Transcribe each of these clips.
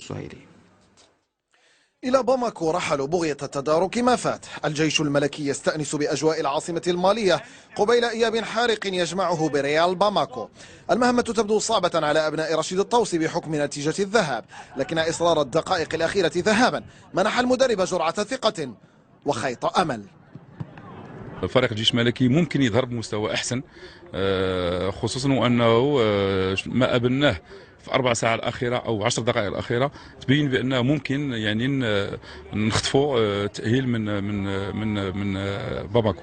السهيلي. إلى باماكو رحلوا بغية التدارك ما فات. الجيش الملكي يستأنس بأجواء العاصمة المالية قبيل إياب حارق يجمعه بريال باماكو. المهمة تبدو صعبة على أبناء رشيد الطوسي بحكم نتيجة الذهاب، لكن إصرار الدقائق الأخيرة ذهابا منح المدرب جرعة ثقة وخيط أمل. فريق الجيش الملكي ممكن يظهر بمستوى أحسن، خصوصا وأنه ما أبناه في 4 ساعات الأخيرة أو 10 دقائق الأخيرة تبين بأنه ممكن يعني نخطفوا تأهيل من باماكو.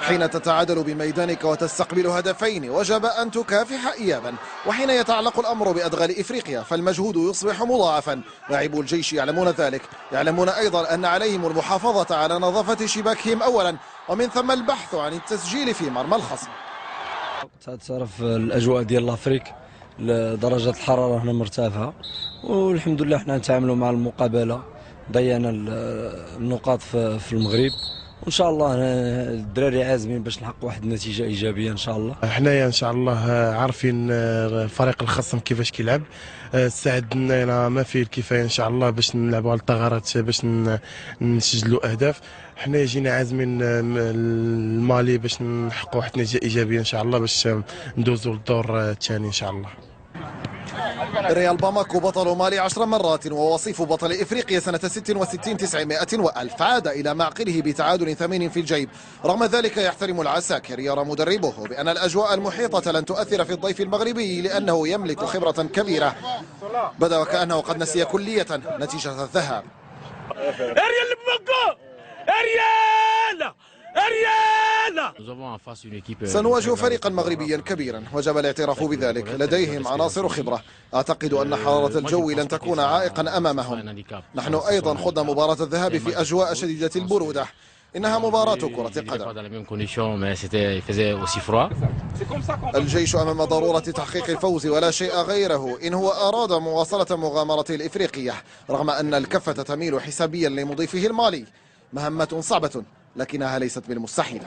حين تتعادل بميدانك وتستقبل هدفين وجب أن تكافح إيابا، وحين يتعلق الأمر بأدغال إفريقيا فالمجهود يصبح مضاعفا. لاعبو الجيش يعلمون ذلك، يعلمون أيضا أن عليهم المحافظة على نظافة شباكهم أولا، ومن ثم البحث عن التسجيل في مرمى الخصم. تعرف الأجواء ديال لافريك، درجة الحرارة هنا مرتفعة، والحمد لله حنا نتعاملوا مع المقابلة. ضيعنا النقاط في المغرب، وان شاء الله الدراري عازمين باش نحقق واحد النتيجه ايجابيه ان شاء الله. حنايا ان شاء الله عارفين فريق الخصم كيفاش كيلعب، استعدنا ما فيه الكفايه ان شاء الله باش نلعبوا على الثغرات باش نسجلوا اهداف. حنا جينا عازمين المالي باش نحققوا واحد النتيجه ايجابيه ان شاء الله باش ندوزوا للدور الثاني ان شاء الله. ريال باماكو بطل مالي 10 مرات ووصيف بطل إفريقيا سنة 66 900 وألف. عاد إلى معقله بتعادل ثمين في الجيب. رغم ذلك يحترم العساكر، يرى مدربه بأن الأجواء المحيطة لن تؤثر في الضيف المغربي لأنه يملك خبرة كبيرة. بدا وكأنه قد نسي كلية نتيجة الذهاب. سنواجه فريقا مغربيا كبيرا وجب الاعتراف بذلك. لديهم عناصر خبرة. أعتقد أن حرارة الجو لن تكون عائقا أمامهم. نحن أيضا خضنا مباراة الذهاب في أجواء شديدة البرودة. إنها مباراة كرة قدم. الجيش أمام ضرورة تحقيق الفوز ولا شيء غيره إن هو أراد مواصلة مغامرته الإفريقية، رغم أن الكفة تميل حسابيا لمضيفه المالي. مهمة صعبة لكنها ليست بالمستحيلة.